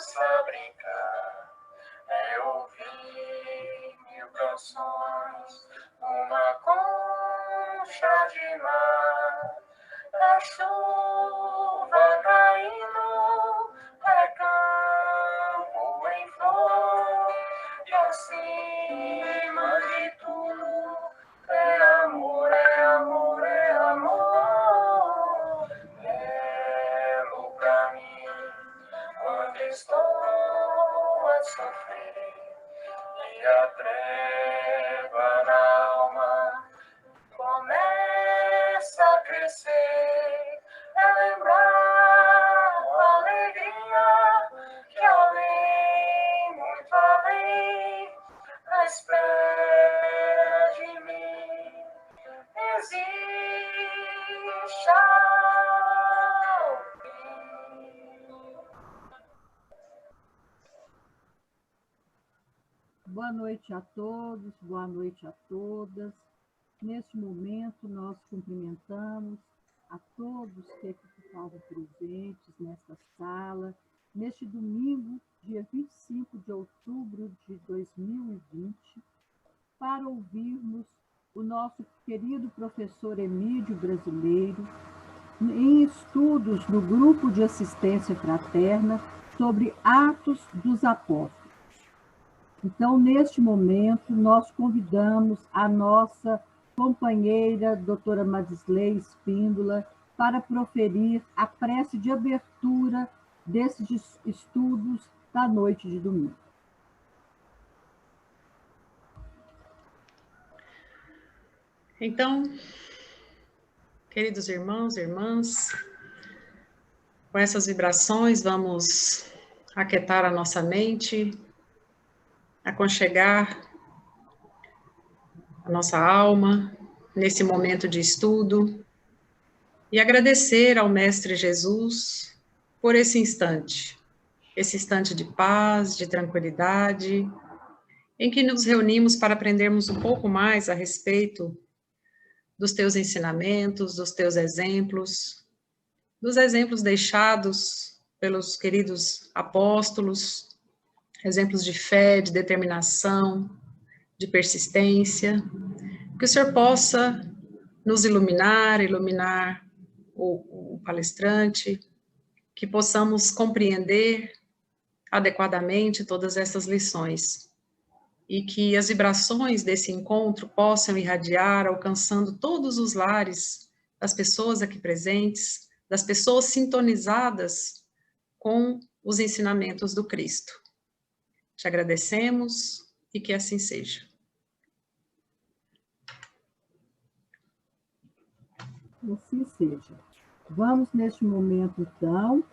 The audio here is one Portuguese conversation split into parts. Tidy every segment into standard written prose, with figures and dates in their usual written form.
criança brincar, é ouvir mil canções, uma concha de mar, é chuva caindo, é campo em flor, e acima de tudo é amor, é amor, é amor. Belo pra mim quando estou a sofrer e a treva na alma começa a crescer, é lembrar a alegria que além, muito além, à espera de mim existe alguém. Boa noite a todos, boa noite a todas. Neste momento, nós cumprimentamos a todos que aqui estavam presentes nesta sala, neste domingo, dia 25 de outubro de 2020, para ouvirmos o nosso querido professor Emídio Brasileiro, em estudos no Grupo de Assistência Fraterna sobre Atos dos Apóstolos. Então, neste momento, nós convidamos a nossa companheira, doutora Madisley Espíndola, para proferir a prece de abertura desses estudos da noite de domingo. Então, queridos irmãos e irmãs, com essas vibrações, vamos aquietar a nossa mente, aconchegar a nossa alma nesse momento de estudo e agradecer ao Mestre Jesus por esse instante de paz, de tranquilidade, em que nos reunimos para aprendermos um pouco mais a respeito dos teus ensinamentos, dos teus exemplos, dos exemplos deixados pelos queridos apóstolos, exemplos de fé, de determinação, de persistência, que o Senhor possa nos iluminar o palestrante, que possamos compreender adequadamente todas essas lições, e que as vibrações desse encontro possam irradiar, alcançando todos os lares das pessoas aqui presentes, das pessoas sintonizadas com os ensinamentos do Cristo. Te agradecemos e que assim seja. Assim seja. Vamos, neste momento, então,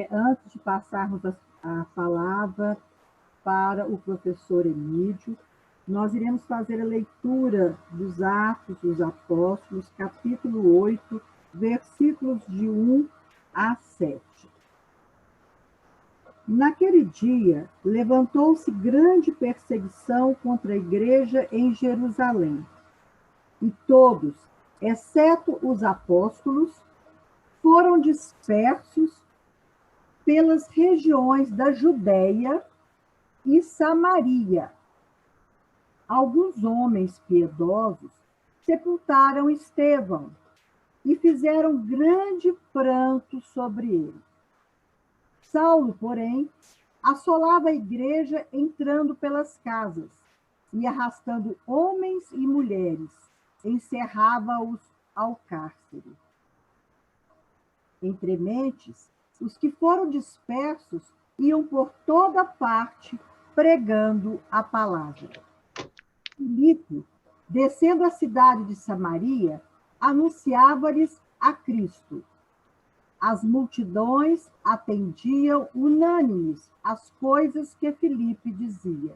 antes de passarmos a palavra para o professor Emídio, nós iremos fazer a leitura dos Atos dos Apóstolos, capítulo 8, versículos de 1 a 7. Naquele dia, levantou-se grande perseguição contra a igreja em Jerusalém, e todos, exceto os apóstolos, foram dispersos pelas regiões da Judéia e Samaria. Alguns homens piedosos sepultaram Estevão e fizeram grande pranto sobre ele. Saulo, porém, assolava a igreja entrando pelas casas e arrastando homens e mulheres, encerrava-os ao cárcere. Entre mentes, os que foram dispersos iam por toda parte pregando a palavra. Filipe, descendo a cidade de Samaria, anunciava-lhes a Cristo. As multidões atendiam unânimes às coisas que Filipe dizia,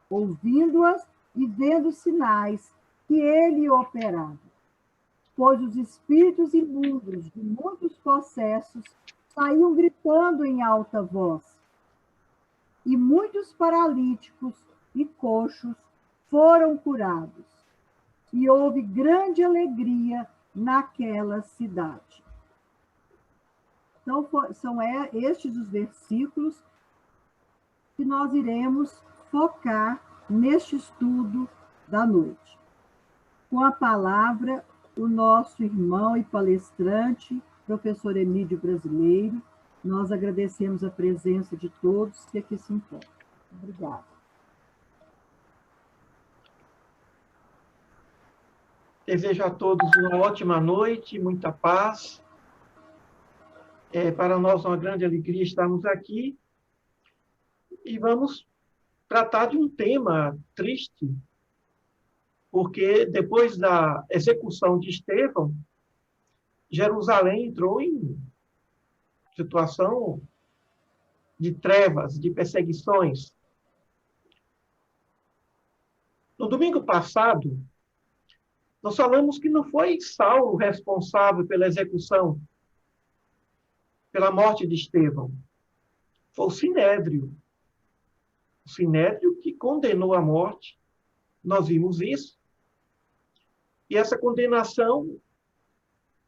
ouvindo-as e vendo sinais que ele operava. Pois os espíritos imundos de muitos possessos saíam gritando em alta voz, e muitos paralíticos e coxos foram curados, e houve grande alegria naquela cidade. Então, são estes os versículos que nós iremos focar neste estudo da noite. Com a palavra, o nosso irmão e palestrante, professor Emídio Brasileiro, nós agradecemos a presença de todos que aqui se encontram. Obrigada. Desejo a todos uma ótima noite, muita paz. Para nós é uma grande alegria estarmos aqui e vamos tratar de um tema triste, porque depois da execução de Estevão, Jerusalém entrou em situação de trevas, de perseguições. No domingo passado, nós falamos que não foi Saulo responsável pela execução, pela morte de Estevão. Foi o Sinédrio. O Sinédrio que condenou a morte. Nós vimos isso. E essa condenação,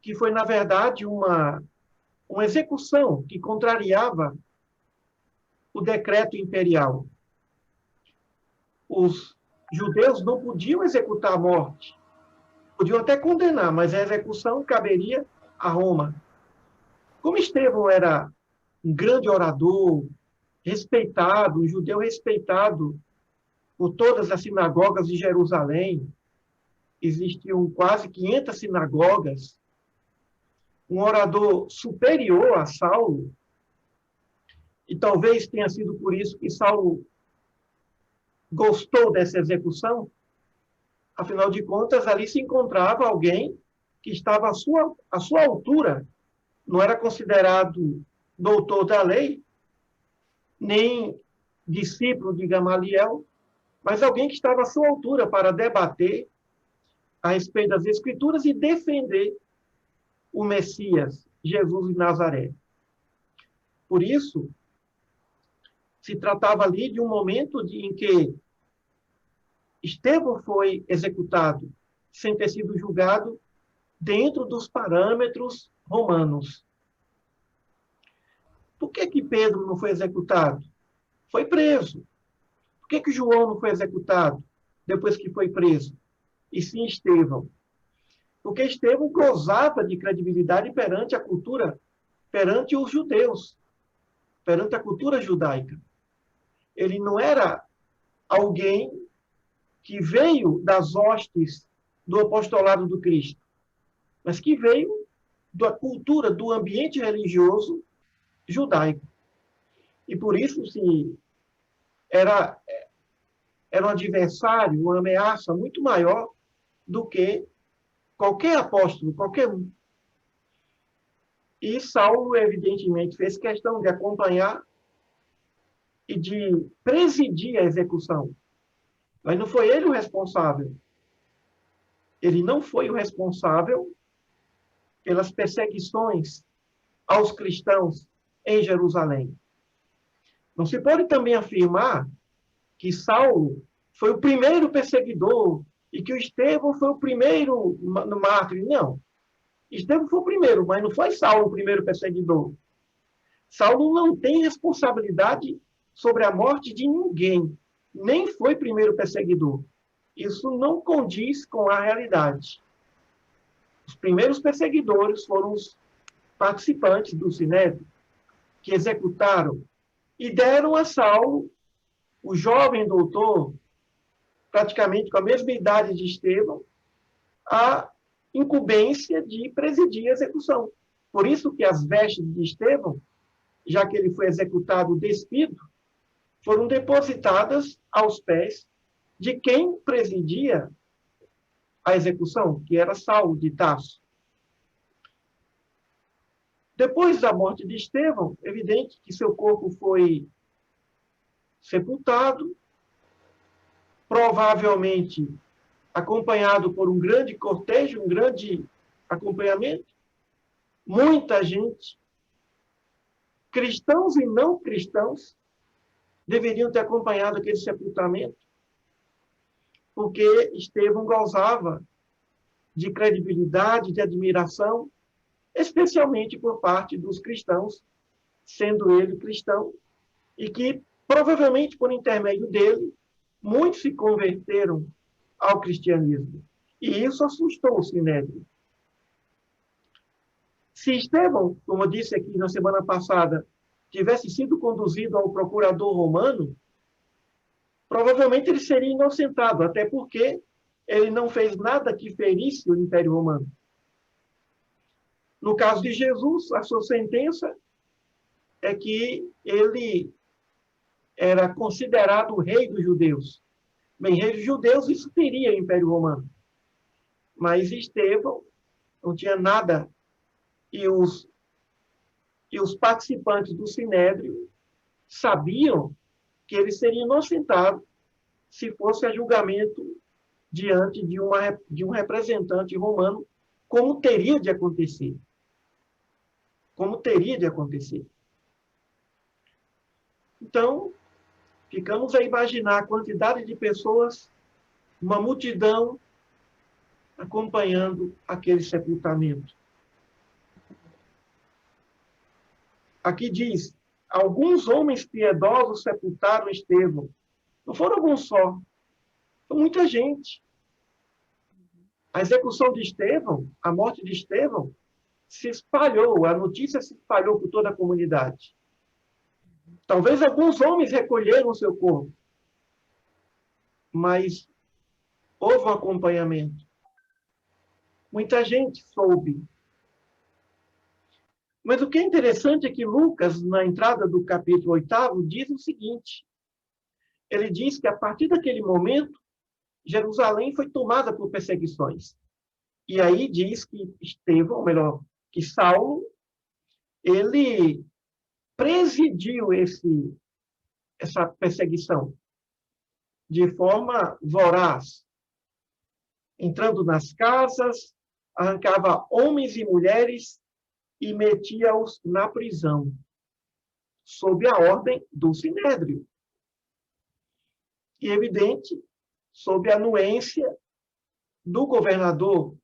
que foi, na verdade, uma execução que contrariava o decreto imperial. Os judeus não podiam executar a morte. Podiam até condenar, mas a execução caberia a Roma. Como Estevão era um grande orador, respeitado, um judeu respeitado por todas as sinagogas de Jerusalém, existiam quase 500 sinagogas, um orador superior a Saulo, e talvez tenha sido por isso que Saulo gostou dessa execução. Afinal de contas, ali se encontrava alguém que estava à sua altura, não era considerado doutor da lei, nem discípulo de Gamaliel, mas alguém que estava à sua altura para debater a respeito das Escrituras e defender o Messias, Jesus de Nazaré. Por isso, se tratava ali de um momento em que Estevão foi executado sem ter sido julgado dentro dos parâmetros romanos. Por que Pedro não foi executado? Foi preso. Por que João não foi executado depois que foi preso? E sim Estevão. Porque Estevão gozava de credibilidade perante a cultura, perante os judeus, perante a cultura judaica. Ele não era alguém que veio das hostes do apostolado do Cristo, mas que veio da cultura, do ambiente religioso judaico. E por isso, sim, era um adversário, uma ameaça muito maior do que qualquer apóstolo, qualquer um. E Saulo, evidentemente, fez questão de acompanhar e de presidir a execução. Mas não foi ele o responsável. Ele não foi o responsável pelas perseguições aos cristãos em Jerusalém. Não se pode também afirmar que Saulo foi o primeiro perseguidor e que o Estevão foi o primeiro mártir. Não. Estevão foi o primeiro, mas não foi Saulo o primeiro perseguidor. Saulo não tem responsabilidade sobre a morte de ninguém. Nem foi primeiro perseguidor. Isso não condiz com a realidade. Os primeiros perseguidores foram os participantes do Sinédrio, que executaram e deram a Saulo, o jovem doutor, praticamente com a mesma idade de Estevão, a incumbência de presidir a execução. Por isso que as vestes de Estevão, já que ele foi executado despido, foram depositadas aos pés de quem presidia a execução, que era Saulo de Tarso. Depois da morte de Estevão, é evidente que seu corpo foi sepultado, provavelmente acompanhado por um grande cortejo, um grande acompanhamento. Muita gente, cristãos e não cristãos, deveriam ter acompanhado aquele sepultamento, porque Estevão gozava de credibilidade, de admiração, especialmente por parte dos cristãos, sendo ele cristão, e que provavelmente por intermédio dele, muitos se converteram ao cristianismo. E isso assustou o Sinédrio. Se Estevão, como eu disse aqui na semana passada, tivesse sido conduzido ao procurador romano, provavelmente ele seria inocentado, até porque ele não fez nada que ferisse o Império Romano. No caso de Jesus, a sua sentença é que ele era considerado o rei dos judeus. Bem, rei dos judeus, isso teria o Império Romano. Mas Estevão não tinha nada, e os participantes do Sinédrio sabiam que ele seria inocentado se fosse a julgamento diante de um representante romano, como teria de acontecer. Como teria de acontecer. Então, ficamos a imaginar a quantidade de pessoas, uma multidão, acompanhando aquele sepultamento. Aqui diz, alguns homens piedosos sepultaram Estevão. Não foram alguns só, foi muita gente. A execução de Estevão, a morte de Estevão, se espalhou, a notícia se espalhou por toda a comunidade. Talvez alguns homens recolheram o seu corpo, mas houve um acompanhamento. Muita gente soube. Mas o que é interessante é que Lucas, na entrada do capítulo 8, diz o seguinte. Ele diz que, a partir daquele momento, Jerusalém foi tomada por perseguições. E aí diz que Estevão, ou melhor, que Saulo, ele presidiu essa perseguição de forma voraz, entrando nas casas, arrancava homens e mulheres e metia-os na prisão, sob a ordem do Sinédrio. E, evidente, sob a anuência do governador,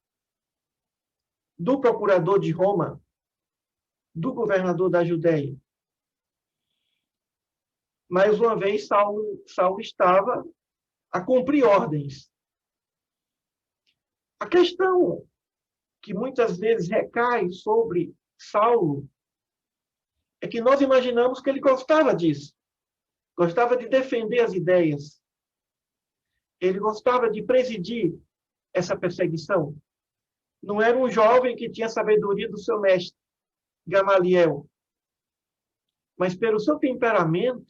do procurador de Roma, do governador da Judéia. Mais uma vez, Saulo estava a cumprir ordens. A questão que muitas vezes recai sobre Saulo é que nós imaginamos que ele gostava disso. Gostava de defender as ideias. Ele gostava de presidir essa perseguição. Não era um jovem que tinha sabedoria do seu mestre, Gamaliel. Mas pelo seu temperamento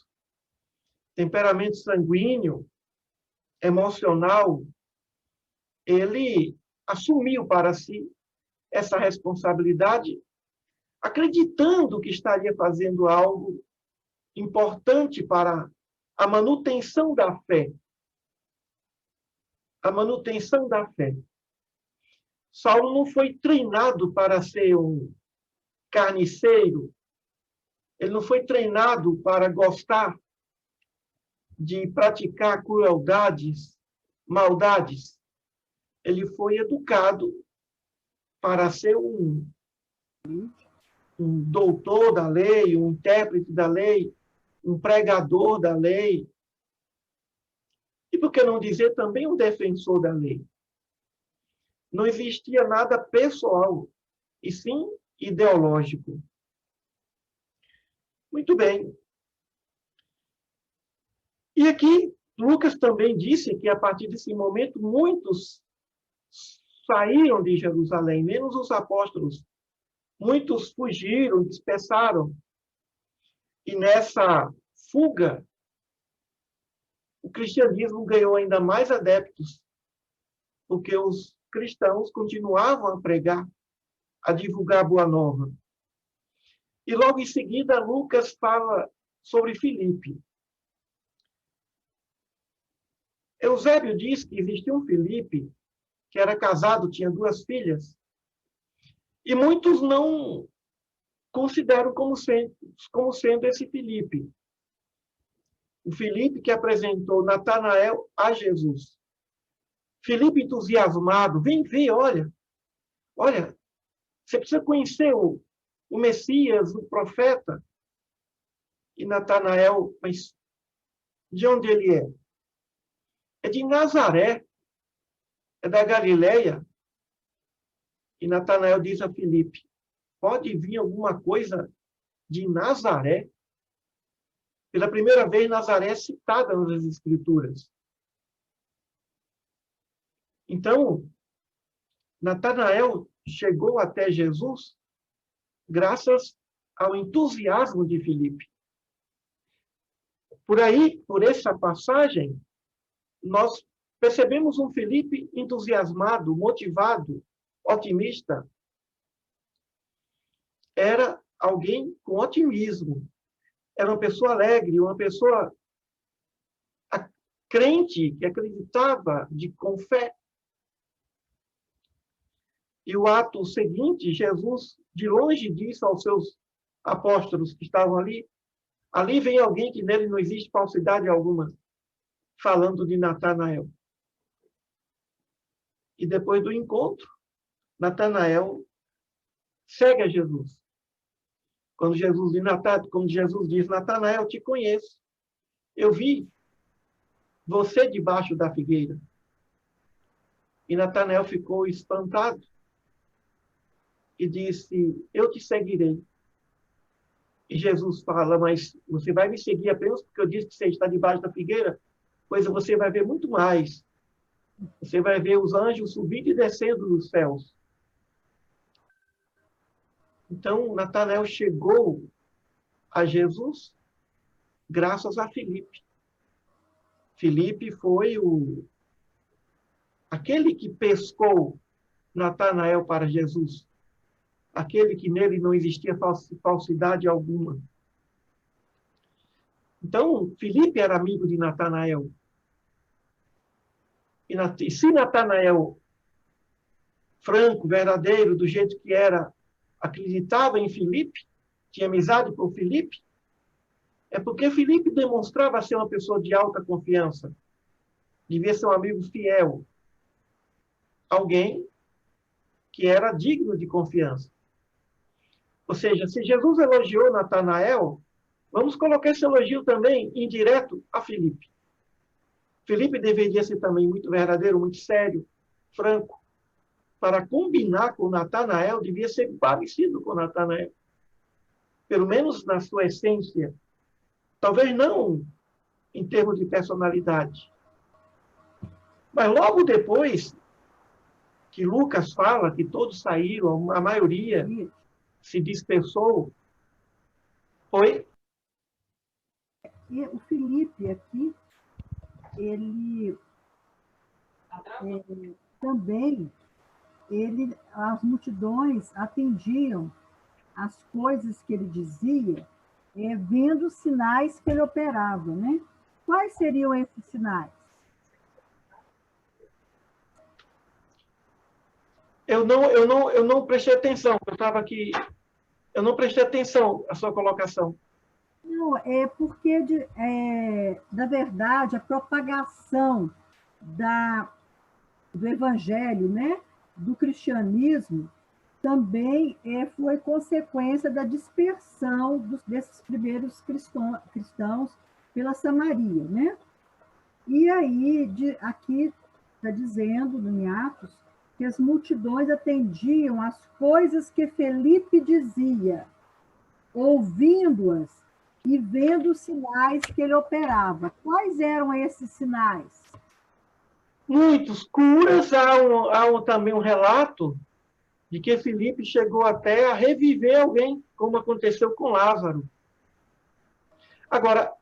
sanguíneo, emocional, ele assumiu para si essa responsabilidade, acreditando que estaria fazendo algo importante para a manutenção da fé. A manutenção da fé. Saulo não foi treinado para ser um carniceiro. Ele não foi treinado para gostar de praticar crueldades, maldades. Ele foi educado para ser um doutor da lei, um intérprete da lei, um pregador da lei. E por que não dizer também um defensor da lei? Não existia nada pessoal, e sim ideológico. Muito bem. E aqui, Lucas também disse que, a partir desse momento, muitos saíram de Jerusalém, menos os apóstolos. Muitos fugiram, dispersaram. E nessa fuga, o cristianismo ganhou ainda mais adeptos, porque os cristãos continuavam a pregar, a divulgar a boa nova. E logo em seguida, Lucas fala sobre Filipe. Eusébio diz que existia um Filipe, que era casado, tinha 2 filhas, e muitos não consideram como sendo esse Filipe. O Filipe que apresentou Natanael a Jesus. Filipe entusiasmado, vem ver, olha, você precisa conhecer o Messias, o profeta. E Natanael, mas De onde ele é? É de Nazaré, é da Galileia. E Natanael diz a Filipe, pode vir alguma coisa de Nazaré? Pela primeira vez, Nazaré é citada nas Escrituras. Então, Natanael chegou até Jesus graças ao entusiasmo de Filipe. Por aí, por essa passagem, nós percebemos um Filipe entusiasmado, motivado, otimista. Era alguém com otimismo. Era uma pessoa alegre, uma pessoa crente, que acreditava com fé. E o ato seguinte, Jesus, de longe, disse aos seus apóstolos que estavam ali, ali vem alguém que nele não existe falsidade alguma, falando de Natanael. E depois do encontro, Natanael segue a Jesus. Quando Jesus diz, Natanael, eu te conheço. Eu vi você debaixo da figueira. E Natanael ficou espantado e disse, eu te seguirei. E Jesus fala, mas você vai me seguir apenas porque eu disse que você está debaixo da figueira? Pois você vai ver muito mais. Você vai ver os anjos subindo e descendo dos céus. Então, Natanael chegou a Jesus graças a Filipe. Filipe foi aquele que pescou Natanael para Jesus. Aquele que nele não existia falsidade alguma. Então, Filipe era amigo de Natanael. E se Natanael, franco, verdadeiro, do jeito que era, acreditava em Filipe, tinha amizade por Filipe, é porque Filipe demonstrava ser uma pessoa de alta confiança. Devia ser um amigo fiel. Alguém que era digno de confiança. Ou seja, se Jesus elogiou Natanael, vamos colocar esse elogio também indireto a Filipe. Filipe deveria ser também muito verdadeiro, muito sério, franco. Para combinar com Natanael, devia ser parecido com Natanael. Pelo menos na sua essência. Talvez não em termos de personalidade. Mas logo depois que Lucas fala que todos saíram, a maioria se dispersou, foi? E o Filipe aqui, ele também, as multidões atendiam às coisas que ele dizia, vendo os sinais que ele operava, né? Quais seriam esses sinais? Eu não prestei atenção, eu estava aqui, eu não prestei atenção à sua colocação. Não, é porque, na verdade, a propagação do evangelho, né, do cristianismo, também foi consequência da dispersão desses primeiros cristãos pela Samaria, né? E aí, aqui está dizendo, em Atos, que as multidões atendiam às coisas que Felipe dizia, ouvindo-as e vendo os sinais que ele operava. Quais eram esses sinais? Muitos curas, há também um relato de que Filipe chegou até a reviver alguém, como aconteceu com Lázaro. Agora,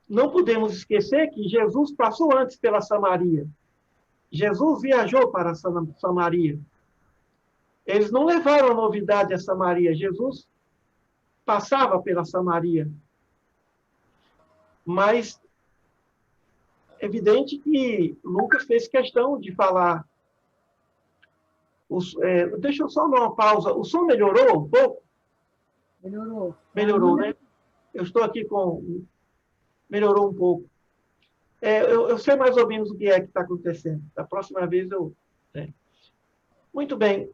não podemos esquecer que Jesus passou antes pela Samaria. Jesus viajou para Samaria. Eles não levaram a novidade a Samaria. Jesus passava pela Samaria. Mas é evidente que Lucas fez questão de falar. Deixa eu só dar uma pausa. O som melhorou um pouco? Melhorou. Melhorou, né? Eu estou aqui melhorou um pouco. Eu sei mais ou menos o que é que está acontecendo. Da próxima vez eu... Muito bem.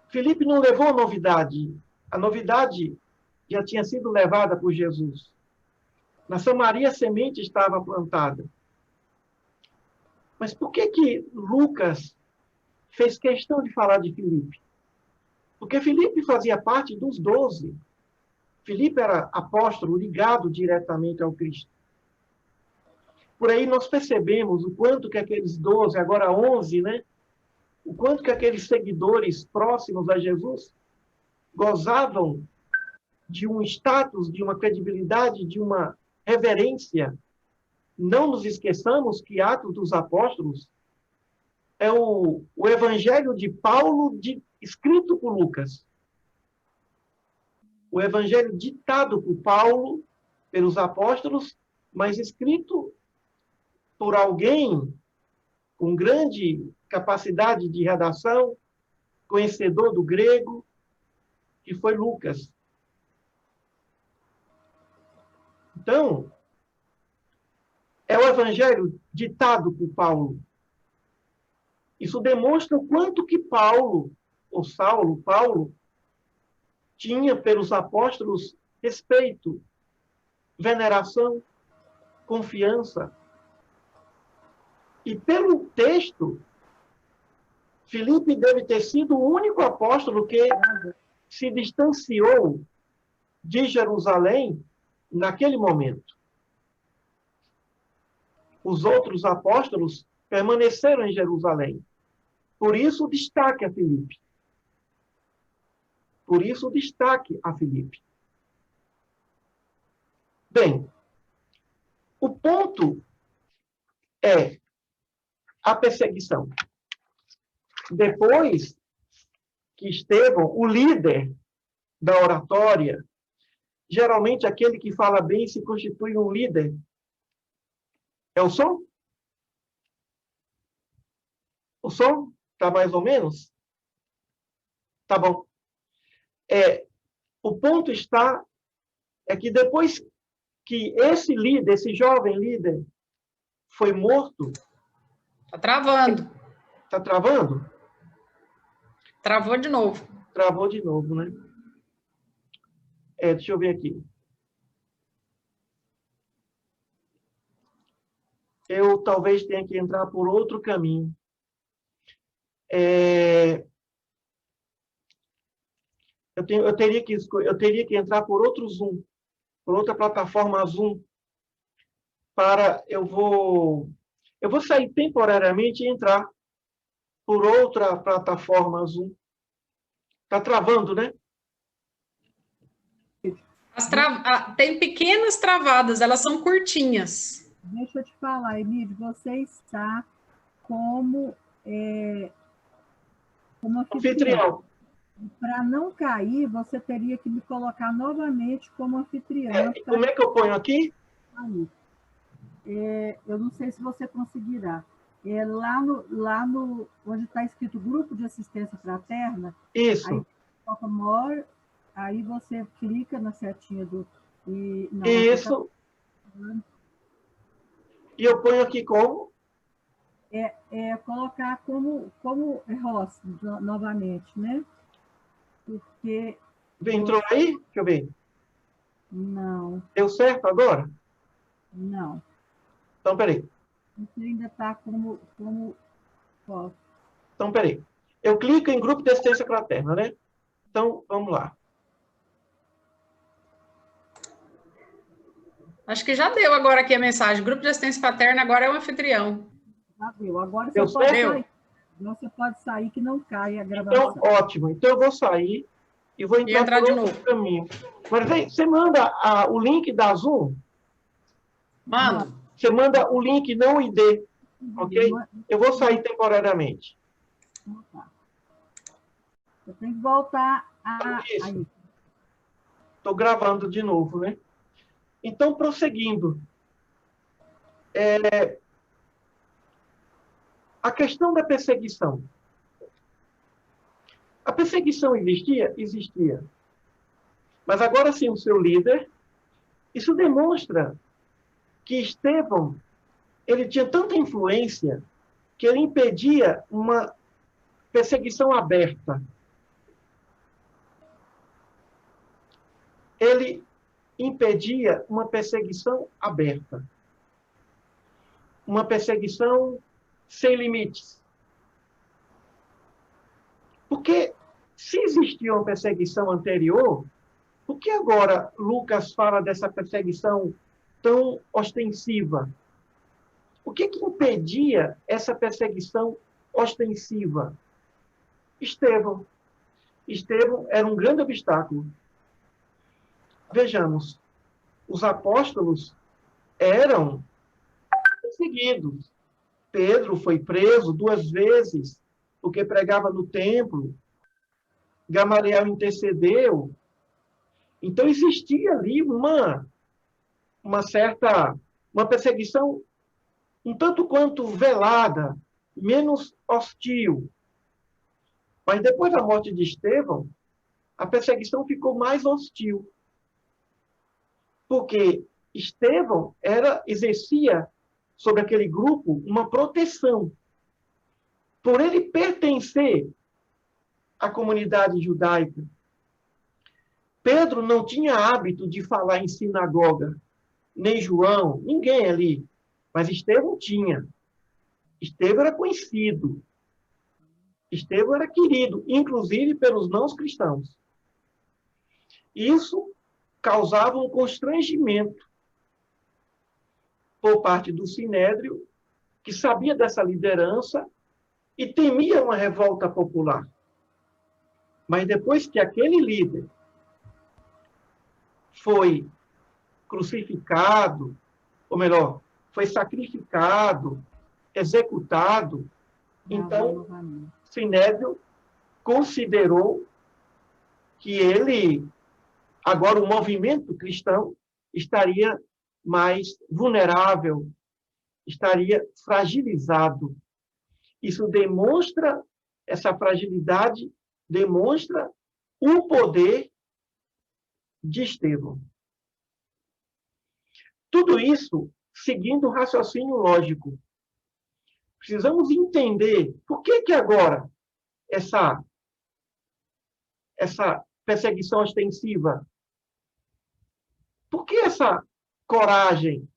Filipe não levou a novidade. A novidade já tinha sido levada por Jesus. Na Samaria, a semente estava plantada. Mas por que Lucas fez questão de falar de Filipe? Porque Filipe fazia parte dos 12. Filipe era apóstolo ligado diretamente ao Cristo. Por aí nós percebemos o quanto que aqueles 12, agora 11, né? O quanto que aqueles seguidores próximos a Jesus gozavam de um status, de uma credibilidade, de uma reverência. Não nos esqueçamos que Atos dos Apóstolos é o evangelho de Paulo escrito por Lucas. O evangelho ditado por Paulo, pelos apóstolos, mas escrito por alguém com grande capacidade de redação, conhecedor do grego, que foi Lucas. Então, é o evangelho ditado por Paulo. Isso demonstra o quanto que Paulo tinha pelos apóstolos respeito, veneração, confiança. E pelo texto, Filipe deve ter sido o único apóstolo que se distanciou de Jerusalém naquele momento. Os outros apóstolos permaneceram em Jerusalém. Por isso, o destaque a Filipe. Por isso, o destaque a Filipe. Bem, o ponto é a perseguição. Depois que Estevão, o líder da oratória, geralmente aquele que fala bem se constitui um líder. É o som? O som? Tá mais ou menos? Tá bom. O ponto está é que depois que esse líder, esse jovem líder, foi morto... Tá travando. Tá travando? Travou de novo. Travou de novo, né? Deixa eu ver aqui. Eu talvez tenha que entrar por outro caminho. Eu teria que entrar por outro Zoom, por outra plataforma Zoom, eu vou sair temporariamente e entrar por outra plataforma Zoom. Está travando, né? Tem pequenas travadas, elas são curtinhas. Deixa eu te falar, Emílio, você está como anfitrião. Para não cair, você teria que me colocar novamente como anfitriã. Como é que eu ponho aqui? Aí. Eu não sei se você conseguirá. Lá no onde está escrito Grupo de Assistência Fraterna. Isso. Aí toca More, aí você clica na setinha do... Isso. E eu ponho aqui como? Colocar como host novamente, né? Porque... Entrou aí? Deixa eu ver. Não. Deu certo agora? Não. Então, peraí. Você ainda está como host. Então, peraí. Eu clico em Grupo de Assistência Fraterna, né? Então, vamos lá. Acho que já deu agora aqui a mensagem. Grupo de Assistência Fraterna agora é o anfitrião. Já deu. Agora Deu você pode certo? sair. Você pode sair que não cai a gravação. Então, ótimo. Então, eu vou sair e vou entrar por de outro novo. caminho. Mas, vem, você manda o link da Zoom? Mano. Você manda o link, não o ID. Ok? Eu vou sair temporariamente. Tá. Você tem que voltar Isso. Estou gravando de novo, né? Então, prosseguindo. A questão da perseguição. A perseguição existia? Existia. Mas agora sim, o seu líder, isso demonstra que Estevão, ele tinha tanta influência que ele impedia uma perseguição aberta. ele impedia uma perseguição aberta, uma perseguição sem limites. Porque se existia uma perseguição anterior, por que agora Lucas fala dessa perseguição tão ostensiva? O que impedia essa perseguição ostensiva? Estevão. Estevão era um grande obstáculo. Vejamos, os apóstolos eram perseguidos. Pedro foi preso 2 vezes porque pregava no templo. Gamaliel intercedeu. Então existia ali uma perseguição um tanto quanto velada, menos hostil. Mas depois da morte de Estevão, a perseguição ficou mais hostil. Porque Estevão exercia sobre aquele grupo uma proteção. Por ele pertencer à comunidade judaica. Pedro não tinha hábito de falar em sinagoga, nem João, ninguém ali. Mas Estevão tinha. Estevão era conhecido. Estevão era querido, inclusive pelos não-cristãos. Isso causava um constrangimento por parte do Sinédrio, que sabia dessa liderança e temia uma revolta popular. Mas depois que aquele líder foi crucificado, ou melhor, foi sacrificado, executado, então Sinédrio considerou que agora o movimento cristão estaria mais vulnerável, estaria fragilizado. Essa fragilidade demonstra o poder de Estevão. Tudo isso seguindo o raciocínio lógico. Precisamos entender por que agora essa perseguição ostensiva. Por que essa coragem?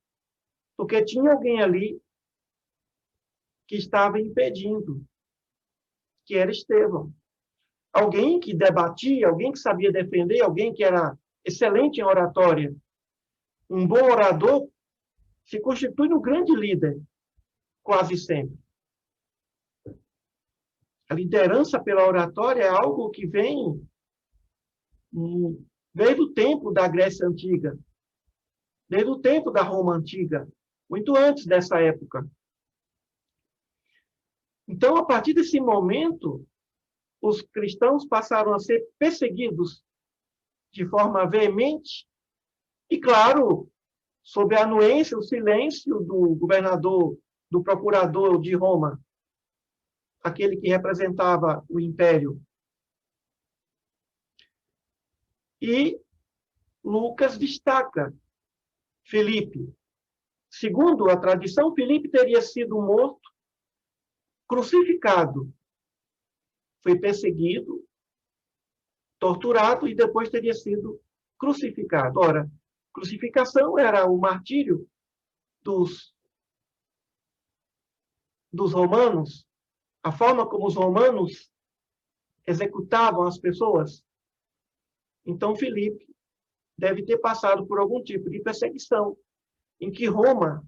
Porque tinha alguém ali que estava impedindo, que era Estevão. Alguém que debatia, alguém que sabia defender, alguém que era excelente em oratória. Um bom orador se constitui um grande líder, quase sempre. A liderança pela oratória é algo que vem desde o tempo da Grécia Antiga, desde o tempo da Roma Antiga, muito antes dessa época. Então, a partir desse momento, os cristãos passaram a ser perseguidos de forma veemente e, claro, sob a anuência, o silêncio do governador, do procurador de Roma, aquele que representava o império. E Lucas destaca Filipe. Segundo a tradição, Filipe teria sido morto, crucificado. Foi perseguido, torturado e depois teria sido crucificado. Ora, crucificação era o martírio dos romanos, a forma como os romanos executavam as pessoas. Então, Filipe deve ter passado por algum tipo de perseguição, em que Roma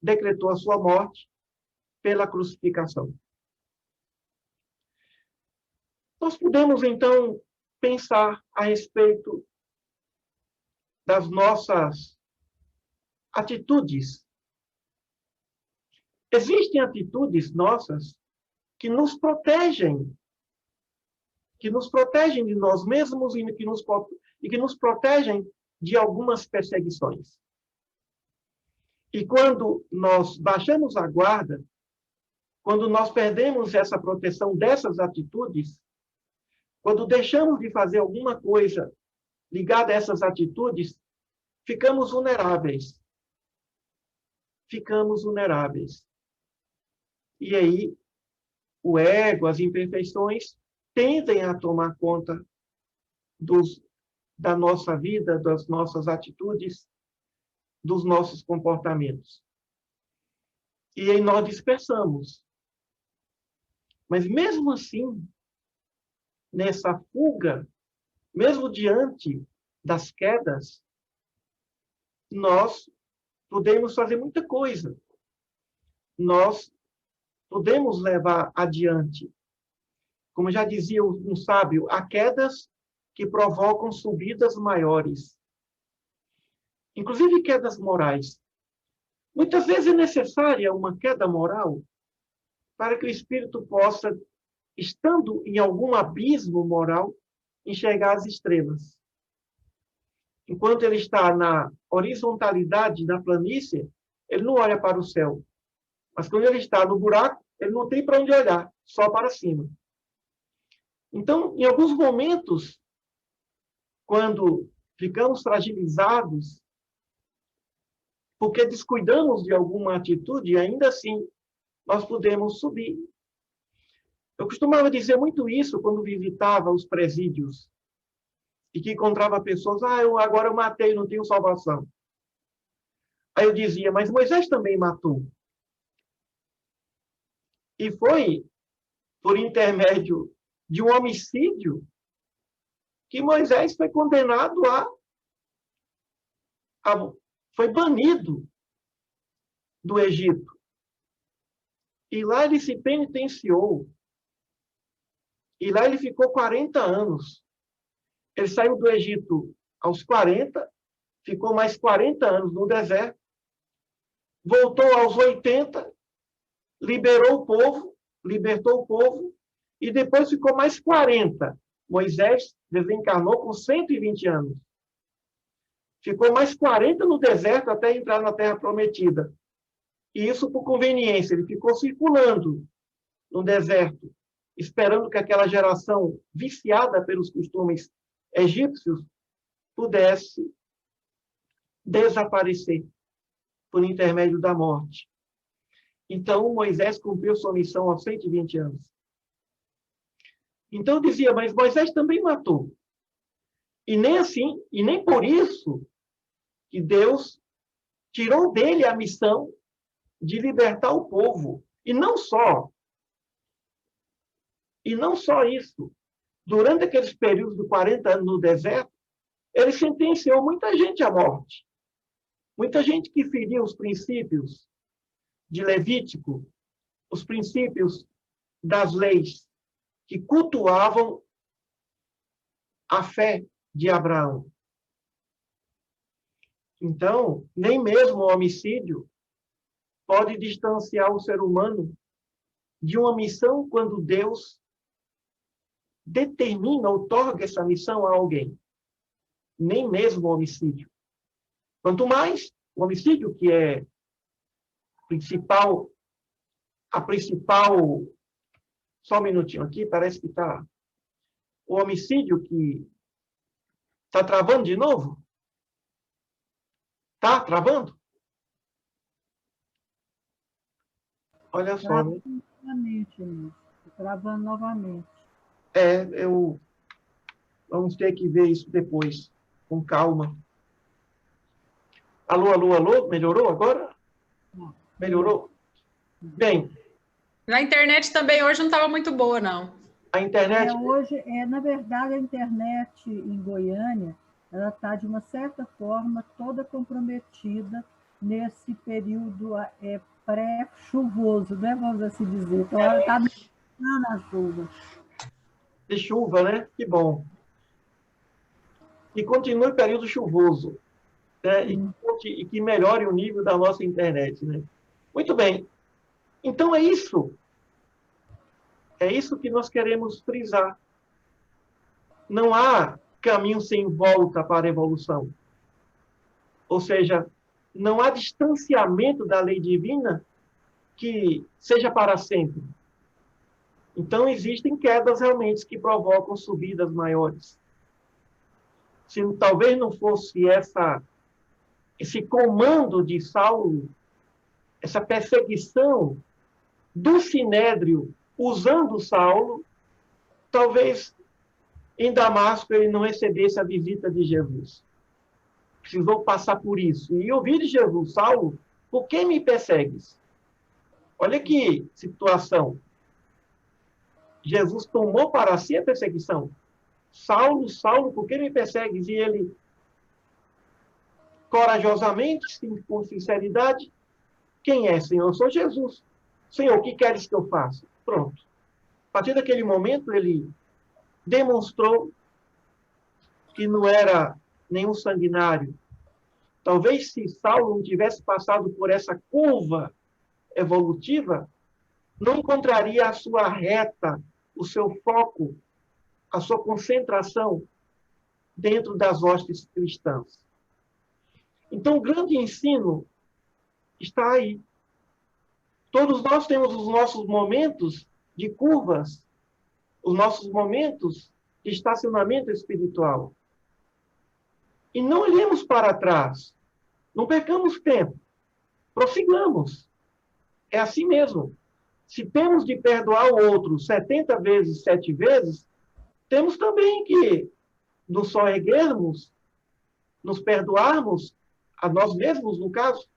decretou a sua morte pela crucificação. Nós podemos, então, pensar a respeito das nossas atitudes. Existem atitudes nossas que nos protegem de nós mesmos e que nos protegem de algumas perseguições. E quando nós baixamos a guarda, quando nós perdemos essa proteção dessas atitudes, quando deixamos de fazer alguma coisa ligada a essas atitudes, ficamos vulneráveis. Ficamos vulneráveis. E aí, o ego, as imperfeições, tendem a tomar conta da nossa vida, das nossas atitudes, dos nossos comportamentos. E aí nós dispersamos. Mas mesmo assim, nessa fuga, mesmo diante das quedas, nós podemos fazer muita coisa. Nós podemos levar adiante. Como já dizia um sábio, há quedas que provocam subidas maiores. Inclusive quedas morais. Muitas vezes é necessária uma queda moral para que o espírito possa, estando em algum abismo moral, enxergar as estrelas. Enquanto ele está na horizontalidade da planície, ele não olha para o céu. Mas quando ele está no buraco, ele não tem para onde olhar, só para cima. Então, em alguns momentos, quando ficamos fragilizados, porque descuidamos de alguma atitude, ainda assim, nós podemos subir. Eu costumava dizer muito isso quando visitava os presídios e que encontrava pessoas, agora eu matei, não tenho salvação. Aí eu dizia, mas Moisés também matou. E foi por intermédio de um homicídio que Moisés foi condenado foi banido do Egito. E lá ele se penitenciou. E lá ele ficou 40 anos. Ele saiu do Egito aos 40, ficou mais 40 anos no deserto, voltou aos 80, libertou o povo, e depois ficou mais 40. Moisés desencarnou com 120 anos. Ficou mais 40 no deserto até entrar na Terra Prometida. E isso por conveniência. Ele ficou circulando no deserto, esperando que aquela geração viciada pelos costumes egípcios pudesse desaparecer por intermédio da morte. Então, Moisés cumpriu sua missão aos 120 anos. Então, eu dizia, mas Moisés também matou. E nem assim, e nem por isso que Deus tirou dele a missão de libertar o povo. E não só isso. Durante aqueles períodos de 40 anos no deserto, ele sentenciou muita gente à morte. Muita gente que feriu os princípios de Levítico, os princípios das leis que cultuavam a fé de Abraão. Então, nem mesmo o homicídio pode distanciar o ser humano de uma missão quando Deus determina, outorga essa missão a alguém. Nem mesmo o homicídio. Quanto mais o homicídio, que é a principal... Só um minutinho aqui, parece que está... O homicídio que... Está travando de novo? Está travando? Olha só, né? Travando novamente. Vamos ter que ver isso depois, com calma. Alô, alô, alô? Melhorou agora? Não. Melhorou? Bem. Na internet também hoje não estava muito boa, não. A internet... Na verdade, a internet em Goiânia, ela está, de uma certa forma, toda comprometida nesse período pré-chuvoso, né? Vamos assim dizer. Então, ela está na chuva. De chuva, né? Que bom. E continue o período chuvoso, né? E que melhore o nível da nossa internet, né? Muito bem. Então, é isso. É isso que nós queremos frisar. Não há caminho sem volta para a evolução. Ou seja, não há distanciamento da lei divina que seja para sempre. Então, existem quedas realmente que provocam subidas maiores. Se talvez não fosse esse comando de Saulo, essa perseguição do Sinédrio usando Saulo, talvez em Damasco ele não recebesse a visita de Jesus. Precisou passar por isso. E ouvir de Jesus: Saulo, por que me persegues? Olha que situação. Jesus tomou para si a perseguição. Saulo, Saulo, por que me persegues? E ele, corajosamente, com sinceridade: quem é, Senhor? Eu sou Jesus. Senhor, o que queres que eu faça? Pronto. A partir daquele momento, ele demonstrou que não era nenhum sanguinário. Talvez se Saulo não tivesse passado por essa curva evolutiva, não encontraria a sua reta, o seu foco, a sua concentração dentro das hostes cristãs. Então, o grande ensino está aí. Todos nós temos os nossos momentos de curvas, os nossos momentos de estacionamento espiritual. E não olhemos para trás. Não percamos tempo. Prossigamos. É assim mesmo. Se temos de perdoar o outro 70 vezes, 7 vezes, temos também que nos soerguermos, nos perdoarmos, a nós mesmos, no caso,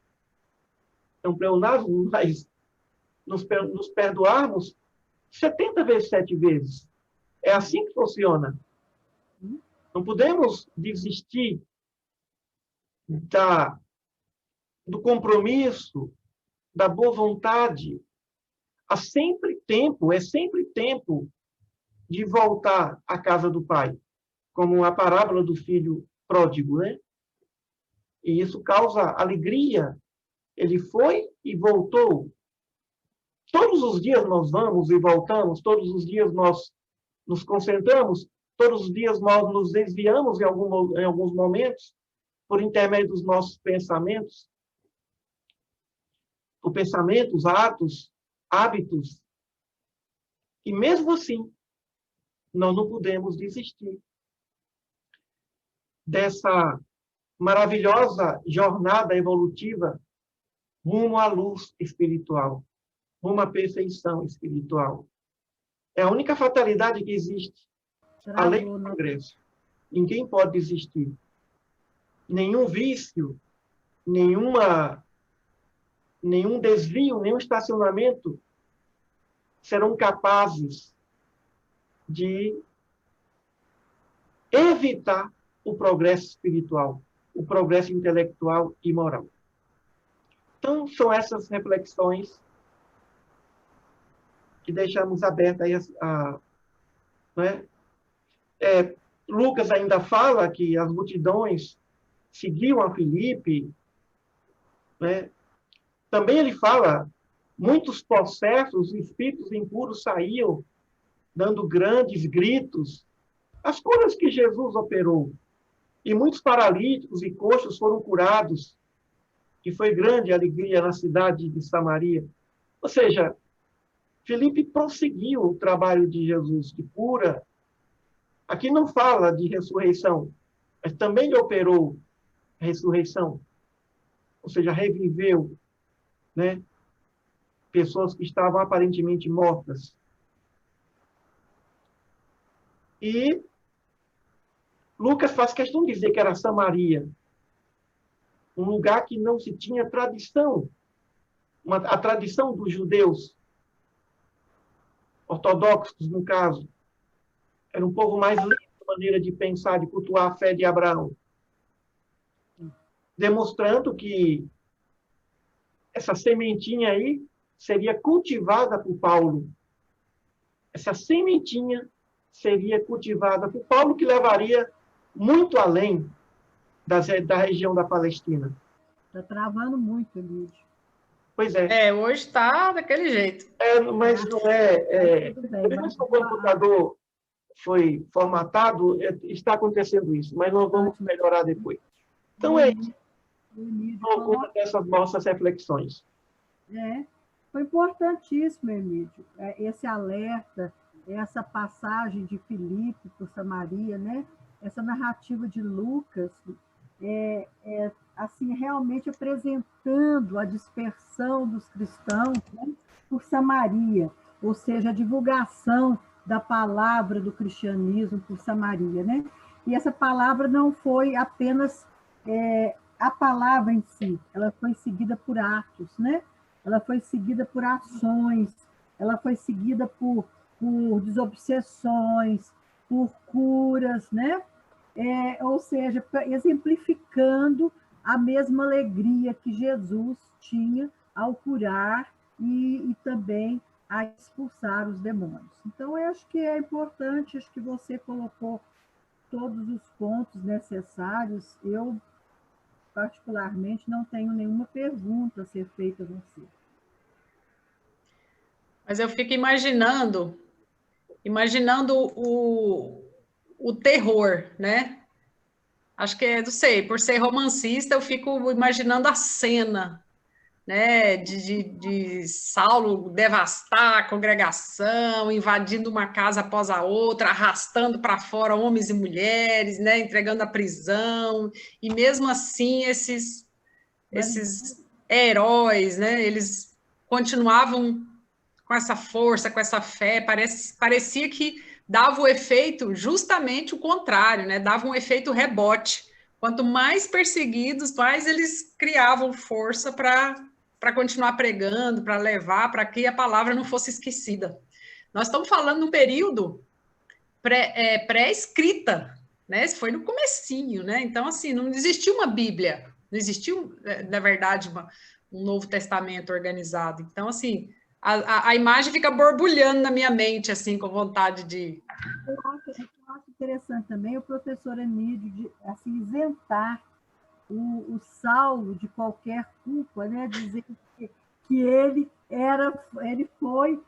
não pleonasmo, mas nos perdoarmos 70 vezes, 7 vezes. É assim que funciona. Não podemos desistir do compromisso, da boa vontade. Há sempre tempo, é sempre tempo de voltar à casa do Pai, como a parábola do filho pródigo, né? E isso causa alegria. Ele foi e voltou. Todos os dias nós vamos e voltamos, todos os dias nós nos concentramos, todos os dias nós nos desviamos em alguns momentos, por intermédio dos nossos pensamentos, atos, hábitos. E mesmo assim, nós não podemos desistir dessa maravilhosa jornada evolutiva rumo à luz espiritual, rumo à perfeição espiritual. É a única fatalidade que existe, além do progresso. Ninguém pode desistir. Nenhum vício, nenhum desvio, nenhum estacionamento serão capazes de evitar o progresso espiritual, o progresso intelectual e moral. Então, são essas reflexões que deixamos abertas né? Lucas ainda fala que as multidões seguiam a Filipe, né? Também ele fala, muitos possessos, espíritos impuros saíam, dando grandes gritos. As curas que Jesus operou. E muitos paralíticos e coxos foram curados. E foi grande a alegria na cidade de Samaria. Ou seja, Filipe prosseguiu o trabalho de Jesus, de cura. Aqui não fala de ressurreição, mas também ele operou a ressurreição. Ou seja, reviveu, né, pessoas que estavam aparentemente mortas. E Lucas faz questão de dizer que era Samaria, um lugar que não se tinha tradição, a tradição dos judeus, ortodoxos, no caso. Era um povo mais lento na maneira de pensar, de cultuar a fé de Abraão. Demonstrando que essa sementinha aí seria cultivada por Paulo. Essa sementinha seria cultivada por Paulo, que levaria muito além da região da Palestina. Está travando muito, Emílio. Pois é. Hoje está daquele jeito. Mas não é. Depois que o computador foi formatado, está acontecendo isso, mas nós vamos melhorar depois. Então é isso. Alguma dessas nossas reflexões. Foi importantíssimo, Emílio, esse alerta, essa passagem de Filipe por Samaria, né? Essa narrativa de Lucas, assim, realmente apresentando a dispersão dos cristãos, né, por Samaria, ou seja, a divulgação da palavra do cristianismo por Samaria, né? E essa palavra não foi apenas a palavra em si, ela foi seguida por atos, né? Ela foi seguida por ações, ela foi seguida por desobsessões, por curas, né? Ou seja, exemplificando a mesma alegria que Jesus tinha ao curar e também a expulsar os demônios. Então, eu acho que é importante, acho que você colocou todos os pontos necessários. Eu, particularmente, não tenho nenhuma pergunta a ser feita a você. Mas eu fico imaginando o terror, né? Acho que, não sei, por ser romancista, eu fico imaginando a cena, né, de Saulo devastar a congregação, invadindo uma casa após a outra, arrastando para fora homens e mulheres, né, entregando à prisão, e mesmo assim esses heróis, né, eles continuavam com essa força, com essa fé, parecia que dava o efeito justamente o contrário, né, dava um efeito rebote. Quanto mais perseguidos, mais eles criavam força para continuar pregando, para levar, para que a palavra não fosse esquecida. Nós estamos falando num período pré-escrita, né? Isso foi no comecinho, né? Então, assim, não existia uma Bíblia, não existiu, na verdade, um Novo Testamento organizado. Então, assim, a imagem fica borbulhando na minha mente, assim, com vontade de... Eu acho interessante também o professor Emílio de assim, isentar o Saulo de qualquer culpa, né? Dizer que ele foi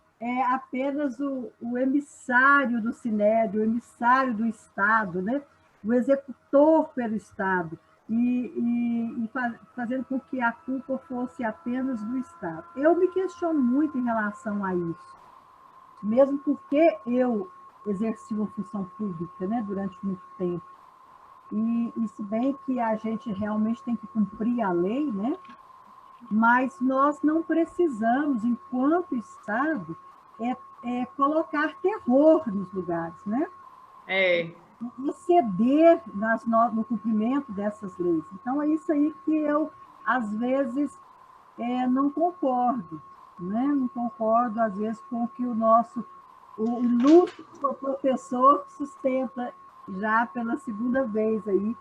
apenas o emissário do Sinédrio, o emissário do Estado, né? O executor pelo Estado, fazendo com que a culpa fosse apenas do Estado. Eu me questiono muito em relação a isso, mesmo porque eu exerci uma função pública, né, durante muito tempo. E se bem que a gente realmente tem que cumprir a lei, né? Mas nós não precisamos, enquanto Estado, colocar terror nos lugares, né? Exceder no cumprimento dessas leis. Então, é isso aí que eu, às vezes, não concordo, né? Não concordo, às vezes, com o que o ilustre professor sustenta já pela segunda vez aí.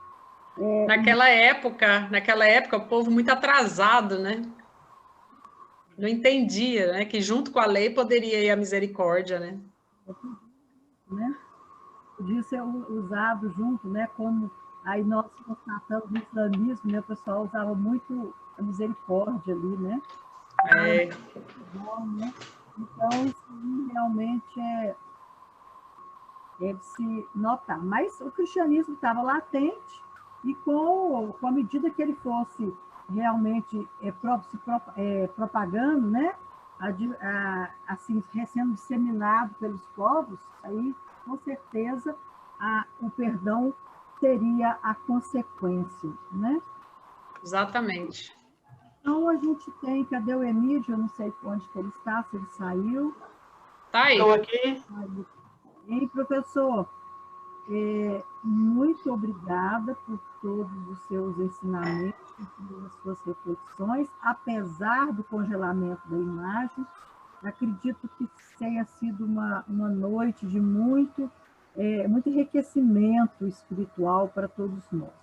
Naquela época, o povo muito atrasado, né? Não entendia, né? Que junto com a lei poderia ir a misericórdia, né? Podia ser usado junto, né? Como aí nós constatamos no islamismo, né? O pessoal usava muito a misericórdia ali, né? Né? Então, isso realmente deve se notar. Mas o cristianismo estava latente e com a medida que ele fosse realmente propagando, né? Assim, sendo disseminado pelos povos, aí, com certeza, o perdão seria a consequência, né? Exatamente. Então, a gente tem... Cadê o Emílio? Eu não sei onde que ele está, se ele saiu. Tá aí. Estou aqui. E, professor, muito obrigada por todos os seus ensinamentos, por suas reflexões, apesar do congelamento da imagem. Acredito que tenha sido uma noite de muito enriquecimento espiritual para todos nós.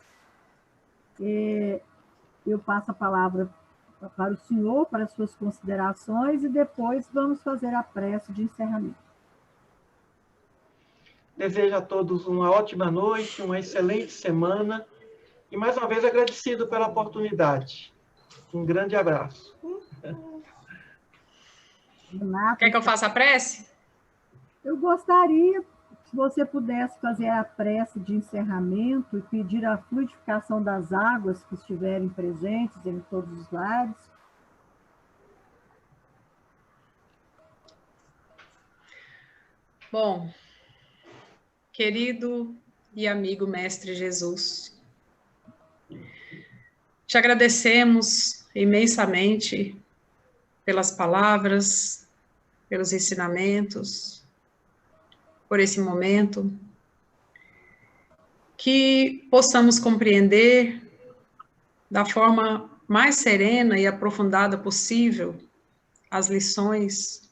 Eu passo a palavra para o senhor, para as suas considerações, e depois vamos fazer a prece de encerramento. Desejo a todos uma ótima noite, uma excelente semana, e mais uma vez agradecido pela oportunidade. Um grande abraço. Renata, quer que eu faça a prece? Eu gostaria, se você pudesse fazer a prece de encerramento e pedir a fluidificação das águas que estiverem presentes em todos os lares. Bom, querido e amigo Mestre Jesus, te agradecemos imensamente pelas palavras, pelos ensinamentos, por esse momento, que possamos compreender da forma mais serena e aprofundada possível as lições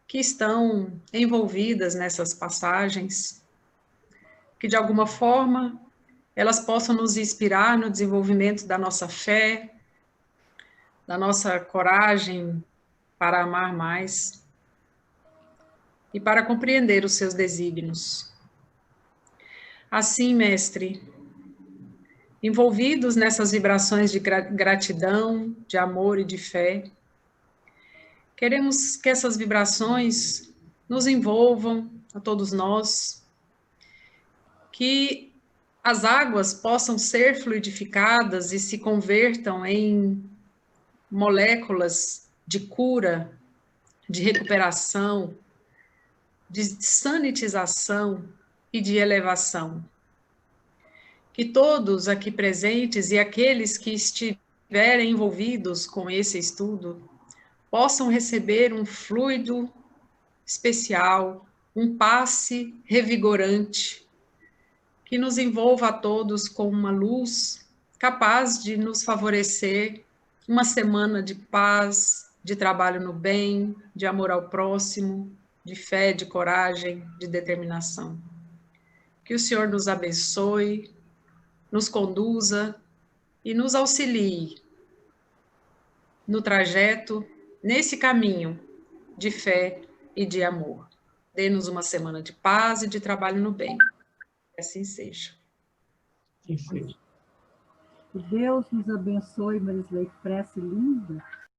que estão envolvidas nessas passagens, que de alguma forma elas possam nos inspirar no desenvolvimento da nossa fé, da nossa coragem para amar mais e para compreender os seus desígnios. Assim, mestre, envolvidos nessas vibrações de gratidão, de amor e de fé, queremos que essas vibrações nos envolvam, a todos nós, que as águas possam ser fluidificadas e se convertam em moléculas de cura, de recuperação, de sanitização e de elevação. Que todos aqui presentes e aqueles que estiverem envolvidos com esse estudo possam receber um fluido especial, um passe revigorante, que nos envolva a todos com uma luz capaz de nos favorecer uma semana de paz, de trabalho no bem, de amor ao próximo, de fé, de coragem, de determinação. Que o Senhor nos abençoe, nos conduza e nos auxilie no trajeto, nesse caminho de fé e de amor. Dê-nos uma semana de paz e de trabalho no bem. Que assim seja. Que seja. Que Deus nos abençoe, Marisley, que prece linda.